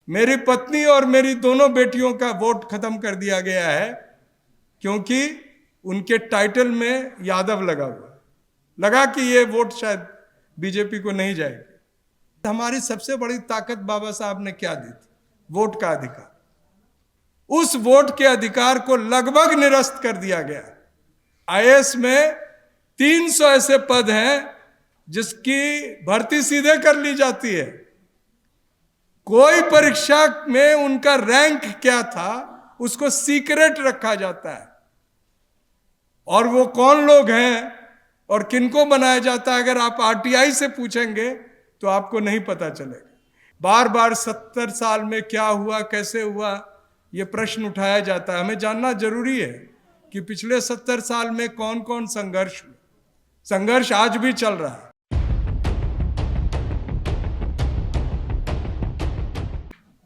मेरी पत्नी और मेरी दोनों बेटियों का वोट खत्म कर दिया गया है, क्योंकि उनके टाइटल में यादव लगा कि ये वोट शायद बीजेपी को नहीं जाएगी। हमारी सबसे बड़ी ताकत बाबा साहब ने क्या दी थी? वोट का अधिकार। उस वोट के अधिकार को लगभग निरस्त कर दिया गया। आईएएस में 300 ऐसे पद हैं जिसकी भर्ती सीधे कर ली जाती है। कोई परीक्षा में उनका रैंक क्या था उसको सीक्रेट रखा जाता है, और वो कौन लोग हैं और किनको बनाया जाता है, अगर आप आरटीआई से पूछेंगे तो आपको नहीं पता चलेगा। बार बार 70 साल में क्या हुआ, कैसे हुआ, ये प्रश्न उठाया जाता है। हमें जानना जरूरी है कि पिछले 70 साल में कौन कौन संघर्ष आज भी चल रहा है।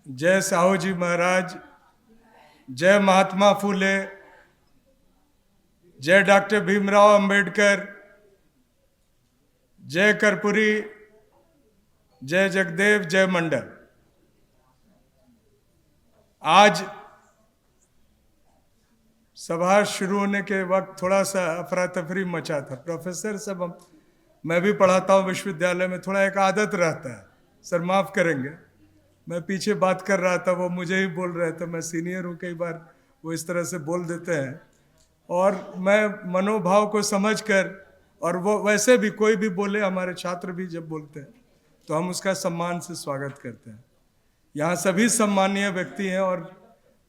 जय साहू जी महाराज, जय महात्मा फूले, जय डॉक्टर भीमराव अंबेडकर, जय कर्पूरी, जय जगदेव, जय मंडल। आज सभा शुरू होने के वक्त थोड़ा सा अफरा तफरी मचा था। प्रोफेसर सब, मैं भी पढ़ाता हूँ विश्वविद्यालय में, थोड़ा एक आदत रहता है, सर माफ करेंगे, मैं पीछे बात कर रहा था, वो मुझे ही बोल रहे थे, मैं सीनियर हूँ, कई बार वो इस तरह से बोल देते हैं, और मैं मनोभाव को समझकर, और वो वैसे भी कोई भी बोले, हमारे छात्र भी जब बोलते हैं तो हम उसका सम्मान से स्वागत करते हैं। यहाँ सभी सम्मानीय व्यक्ति हैं, और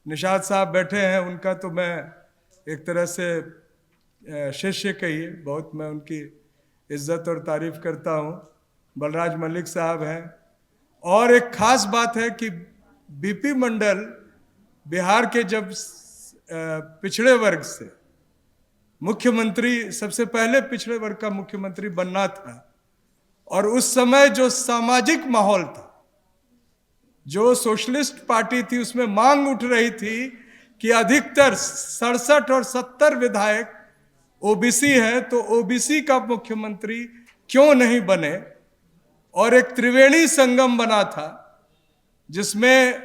निषाद साहब बैठे हैं, उनका तो मैं एक तरह से शिष्य कहिए, बहुत मैं उनकी इज्जत और तारीफ करता हूँ। बलराज मलिक साहब हैं, और एक खास बात है कि बीपी मंडल बिहार के जब पिछड़े वर्ग से मुख्यमंत्री, सबसे पहले पिछड़े वर्ग का मुख्यमंत्री बनना था, और उस समय जो सामाजिक माहौल था, जो सोशलिस्ट पार्टी थी, उसमें मांग उठ रही थी कि अधिकतर 67 और 70 विधायक ओबीसी है, तो ओबीसी का मुख्यमंत्री क्यों नहीं बने, और एक त्रिवेणी संगम बना था जिसमें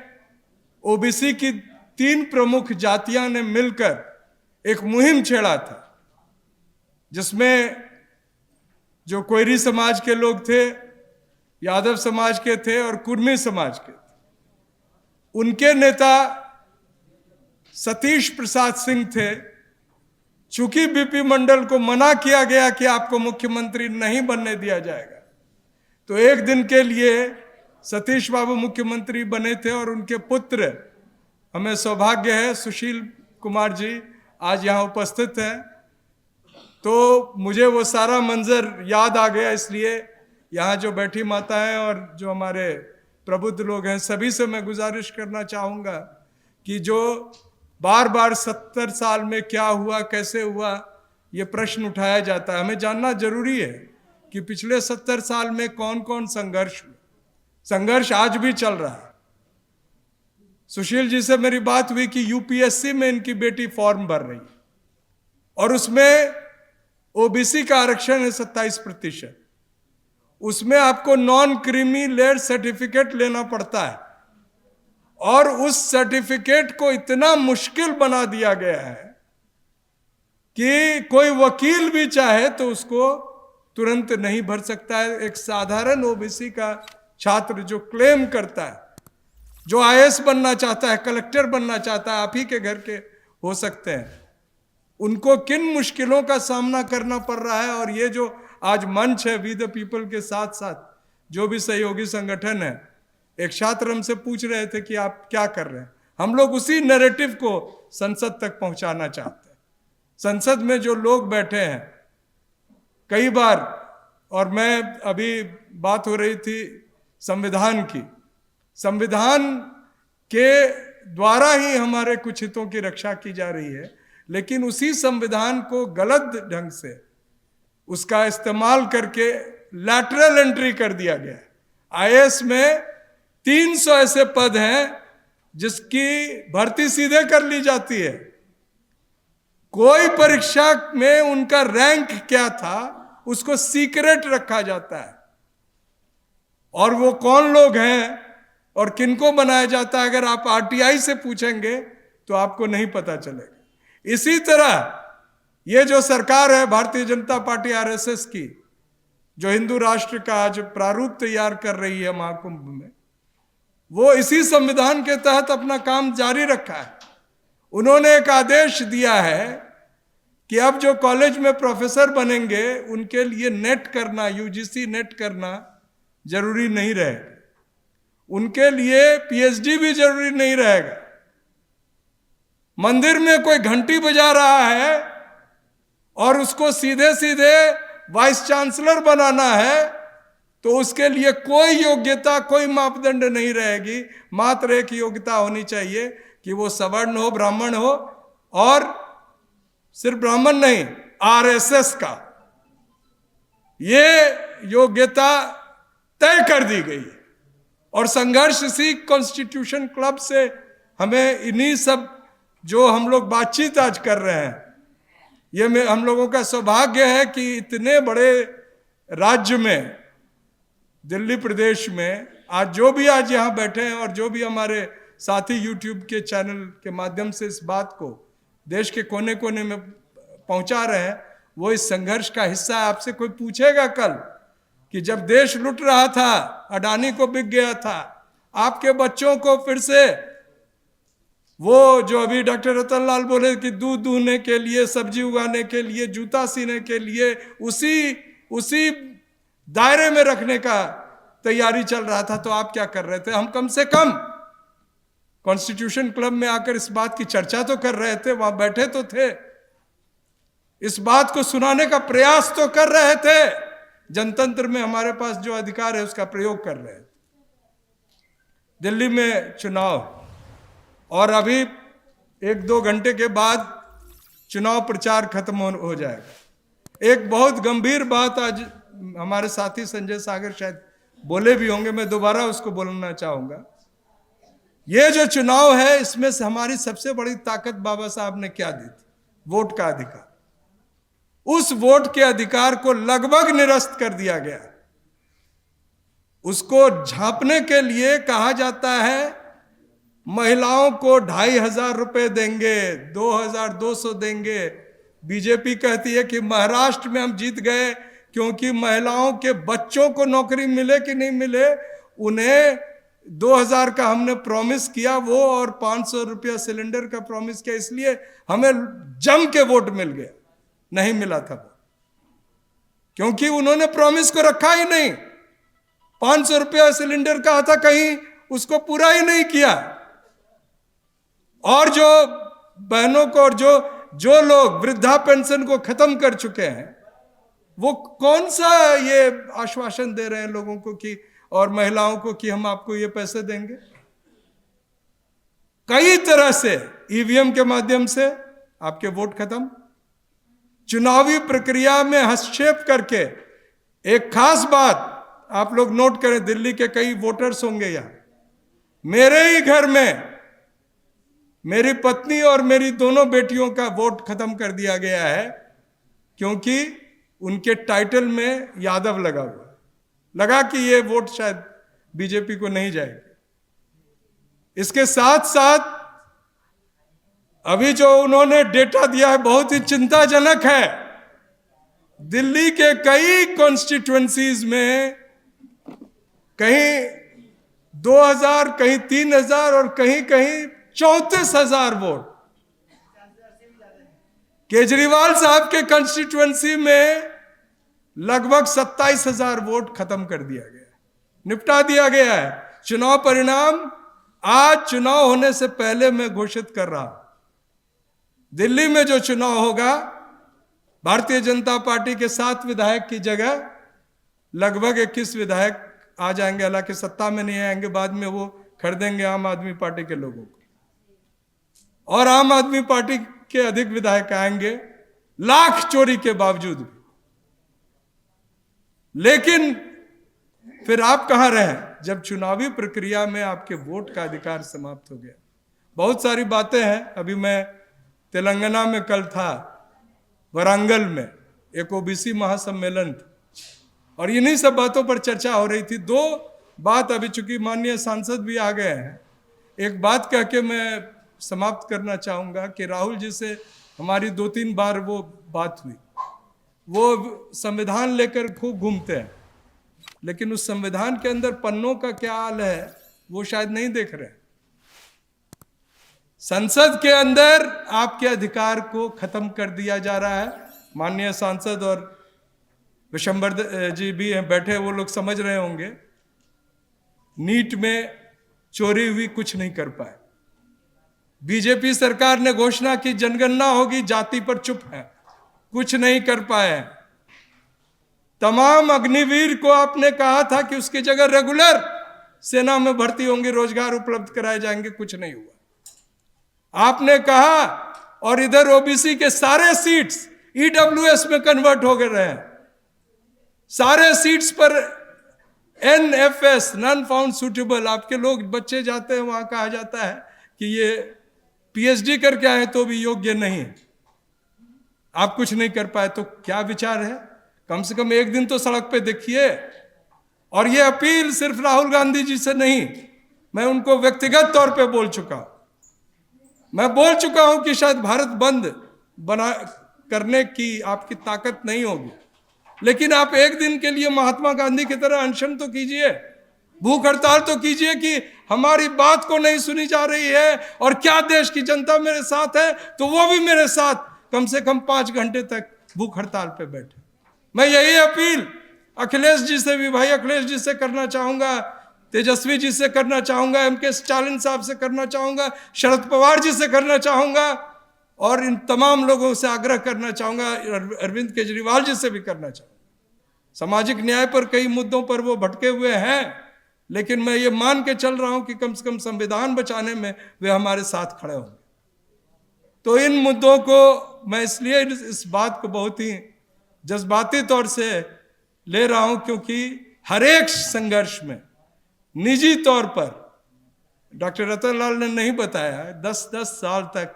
ओबीसी की 3 प्रमुख जातियां ने मिलकर एक मुहिम छेड़ा था, जिसमें जो कोयरी समाज के लोग थे, यादव समाज के थे और कुर्मी समाज के थे। उनके नेता सतीश प्रसाद सिंह थे। चूंकि बीपी मंडल को मना किया गया कि आपको मुख्यमंत्री नहीं बनने दिया जाएगा, तो एक दिन के लिए सतीश बाबू मुख्यमंत्री बने थे, और उनके पुत्र, हमें सौभाग्य है सुशील कुमार जी आज यहाँ उपस्थित हैं, तो मुझे वो सारा मंजर याद आ गया। इसलिए यहाँ जो बैठी माता हैं और जो हमारे प्रबुद्ध लोग हैं, सभी से मैं गुजारिश करना चाहूँगा कि जो बार बार 70 साल में क्या हुआ, कैसे हुआ, ये प्रश्न उठाया जाता है। हमें जानना जरूरी है कि पिछले 70 साल में कौन कौन संघर्ष आज भी चल रहा है। सुशील जी से मेरी बात हुई कि यूपीएससी में इनकी बेटी फॉर्म भर रही है, और उसमें ओबीसी का आरक्षण है 27%। उसमें आपको नॉन क्रीमी लेयर सर्टिफिकेट लेना पड़ता है, और उस सर्टिफिकेट को इतना मुश्किल बना दिया गया है कि कोई वकील भी चाहे तो उसको तुरंत नहीं भर सकता है। एक साधारण ओबीसी का छात्र जो क्लेम करता है, जो आईएएस बनना चाहता है, कलेक्टर बनना चाहता है, आप ही के घर के हो सकते हैं, उनको किन मुश्किलों का सामना करना पड़ रहा है। और ये जो आज मंच है वी द पीपल के साथ साथ जो भी सहयोगी संगठन है, एक छात्र हमसे पूछ रहे थे कि आप क्या कर रहे हैं, हम लोग उसी नैरेटिव को संसद तक पहुंचाना चाहते हैं। संसद में जो लोग बैठे हैं, कई बार, और मैं अभी बात हो रही थी संविधान की, संविधान के द्वारा ही हमारे कुछ हितों की रक्षा की जा रही है, लेकिन उसी संविधान को गलत ढंग से उसका इस्तेमाल करके लैटरल एंट्री कर दिया गया है। आईएएस में 300 ऐसे पद हैं जिसकी भर्ती सीधे कर ली जाती है। कोई परीक्षा में उनका रैंक क्या था उसको सीक्रेट रखा जाता है, और वो कौन लोग हैं और किनको बनाया जाता है, अगर आप आरटीआई से पूछेंगे तो आपको नहीं पता चलेगा। इसी तरह ये जो सरकार है भारतीय जनता पार्टी आरएसएस की, जो हिंदू राष्ट्र का आज प्रारूप तैयार कर रही है महाकुंभ में, वो इसी संविधान के तहत अपना काम जारी रखा है। उन्होंने एक आदेश दिया है कि अब जो कॉलेज में प्रोफेसर बनेंगे उनके लिए नेट करना, यूजीसी नेट करना जरूरी नहीं रहेगा, उनके लिए पीएचडी भी जरूरी नहीं रहेगा। मंदिर में कोई घंटी बजा रहा है और उसको सीधे सीधे वाइस चांसलर बनाना है, तो उसके लिए कोई योग्यता, कोई मापदंड नहीं रहेगी। मात्र एक योग्यता होनी चाहिए कि वो सवर्ण हो, ब्राह्मण हो, और सिर्फ ब्राह्मण नहीं, आरएसएस का ये योग्यता तय कर दी गई है। और संघर्ष इसी कॉन्स्टिट्यूशन क्लब से हमें, इन्हीं सब जो हम लोग बातचीत आज कर रहे हैं, ये में हम लोगों का सौभाग्य है कि इतने बड़े राज्य में, दिल्ली प्रदेश में, आज जो भी आज यहाँ बैठे हैं और जो भी हमारे साथी यूट्यूब के चैनल के माध्यम से इस बात को देश के कोने कोने में पहुंचा रहे हैं, वो इस संघर्ष का हिस्सा है। आपसे कोई पूछेगा कल कि जब देश लुट रहा था, अडानी को बिक गया था, आपके बच्चों को फिर से वो जो अभी डॉक्टर रतनलाल बोले कि दूध दूहने के लिए, सब्जी उगाने के लिए, जूता सीने के लिए, उसी दायरे में रखने का तैयारी चल रहा था, तो आप क्या कर रहे थे? हम कम से कम कॉन्स्टिट्यूशन क्लब में आकर इस बात की चर्चा तो कर रहे थे, वहां बैठे तो थे, इस बात को सुनाने का प्रयास तो कर रहे थे, जनतंत्र में हमारे पास जो अधिकार है उसका प्रयोग कर रहे थे। दिल्ली में चुनाव, और अभी 1-2 घंटे के बाद चुनाव प्रचार खत्म हो जाएगा। एक बहुत गंभीर बात आज हमारे साथी संजय सागर शायद बोले भी होंगे, मैं दोबारा उसको बोलना चाहूंगा। ये जो चुनाव है, इसमें से हमारी सबसे बड़ी ताकत बाबा साहब ने क्या दी थी? वोट का अधिकार। उस वोट के अधिकार को लगभग निरस्त कर दिया गया। उसको झांपने के लिए कहा जाता है महिलाओं को 2500 रुपए देंगे, 2200 देंगे। बीजेपी कहती है कि महाराष्ट्र में हम जीत गए क्योंकि महिलाओं के बच्चों को नौकरी मिले कि नहीं मिले, उन्हें 2000 का हमने प्रॉमिस किया, वो और 500 रुपया सिलेंडर का प्रॉमिस किया, इसलिए हमें जम के वोट मिल गया। नहीं मिला था क्योंकि उन्होंने प्रॉमिस को रखा ही नहीं। 500 रुपया सिलेंडर कहा था, कहीं उसको पूरा ही नहीं किया। और जो बहनों को, और जो लोग वृद्धा पेंशन को खत्म कर चुके हैं, वो कौन सा ये आश्वासन दे रहे हैं लोगों को कि, और महिलाओं को, कि हम आपको ये पैसे देंगे। कई तरह से ईवीएम के माध्यम से आपके वोट खत्म, चुनावी प्रक्रिया में हस्तक्षेप करके। एक खास बात आप लोग नोट करें, दिल्ली के कई वोटर्स होंगे यहां, मेरे ही घर में मेरी पत्नी और मेरी दोनों बेटियों का वोट खत्म कर दिया गया है, क्योंकि उनके टाइटल में यादव लगा हुआ, लगा कि ये वोट शायद बीजेपी को नहीं जाएगी। इसके साथ साथ अभी जो उन्होंने डेटा दिया है बहुत ही चिंताजनक है। दिल्ली के कई कॉन्स्टिट्यूएंसीज में कहीं 2000, कहीं 3000 और कहीं 34,000 वोट। केजरीवाल साहब के कॉन्स्टिट्यूएंसी में लगभग 27,000 वोट खत्म कर दिया गया, निपटा दिया गया है। चुनाव परिणाम आज चुनाव होने से पहले मैं घोषित कर रहा हूं। दिल्ली में जो चुनाव होगा, भारतीय जनता पार्टी के 7 विधायक की जगह लगभग 21 विधायक आ जाएंगे। हालांकि सत्ता में नहीं आएंगे, बाद में वो खरीदेंगे आम आदमी पार्टी के लोगों को, और आम आदमी पार्टी के अधिक विधायक आएंगे लाख चोरी के बावजूद भी। लेकिन फिर आप कहां रहे जब चुनावी प्रक्रिया में आपके वोट का अधिकार समाप्त हो गया? बहुत सारी बातें हैं। अभी मैं तेलंगाना में कल था, वरांगल में एक ओबीसी महासम्मेलन था, और इन्हीं सब बातों पर चर्चा हो रही थी। बात, अभी चूंकि माननीय सांसद भी आ गए हैं, एक बात कह के मैं समाप्त करना चाहूँगा कि राहुल जी से हमारी 2-3 बार वो बात हुई। वो संविधान लेकर खूब घूमते हैं, लेकिन उस संविधान के अंदर पन्नों का क्या हाल है वो शायद नहीं देख रहे। संसद के अंदर आपके अधिकार को खत्म कर दिया जा रहा है। माननीय सांसद और विशंबर जी भी हैं बैठे, वो लोग समझ रहे होंगे। नीट में चोरी हुई, कुछ नहीं कर पाए। बीजेपी सरकार ने घोषणा की जनगणना होगी, जाति पर चुप है, कुछ नहीं कर पाए। तमाम अग्निवीर को आपने कहा था कि उसकी जगह रेगुलर सेना में भर्ती होंगे, रोजगार उपलब्ध कराए जाएंगे, कुछ नहीं हुआ। आपने कहा और इधर ओबीसी के सारे सीट्स ईडब्ल्यूएस में कन्वर्ट हो गए रहे। सारे सीट्स पर एनएफएस, नॉन फाउंड सूटेबल, आपके लोग बच्चे जाते हैं, वहां कहा जाता है कि ये पीएचडी करके आए तो भी योग्य नहीं। आप कुछ नहीं कर पाए, तो क्या विचार है? कम से कम एक दिन तो सड़क पे देखिए। और ये अपील सिर्फ राहुल गांधी जी से नहीं, मैं उनको व्यक्तिगत तौर पे बोल चुका हूं। मैं बोल चुका हूं कि शायद भारत बंद बना करने की आपकी ताकत नहीं होगी, लेकिन आप एक दिन के लिए महात्मा गांधी की तरह अनशन तो कीजिए, भूख हड़ताल तो कीजिए कि हमारी बात को नहीं सुनी जा रही है और क्या देश की जनता मेरे साथ है तो वो भी मेरे साथ कम से कम 5 घंटे तक भूख हड़ताल पे बैठे। मैं यही अपील अखिलेश जी से भी, भाई अखिलेश जी से करना चाहूंगा, तेजस्वी जी से करना चाहूंगा, एमके स्टालिन साहब से करना चाहूंगा, शरद पवार जी से करना चाहूंगा और इन तमाम लोगों से आग्रह करना चाहूंगा, अरविंद केजरीवाल जी से भी करना चाहूंगा। सामाजिक न्याय पर कई मुद्दों पर वो भटके हुए हैं, लेकिन मैं ये मान के चल रहा हूं कि कम से कम संविधान बचाने में वे हमारे साथ खड़े होंगे। तो इन मुद्दों को मैं इसलिए इस बात को बहुत ही जज्बाती तौर से ले रहा हूं क्योंकि हर एक संघर्ष में निजी तौर पर डॉक्टर रतनलाल ने नहीं बताया, 10-10 साल तक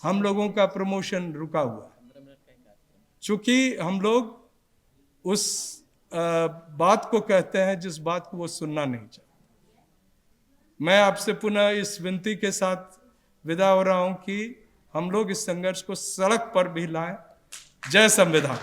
हम लोगों का प्रमोशन रुका हुआ, चूंकि हम लोग उस बात को कहते हैं जिस बात को वो सुनना नहीं चाहते। मैं आपसे पुनः इस विनती के साथ विदा हो रहा हूं कि हम लोग इस संघर्ष को सड़क पर भी लाएं। जय संविधान।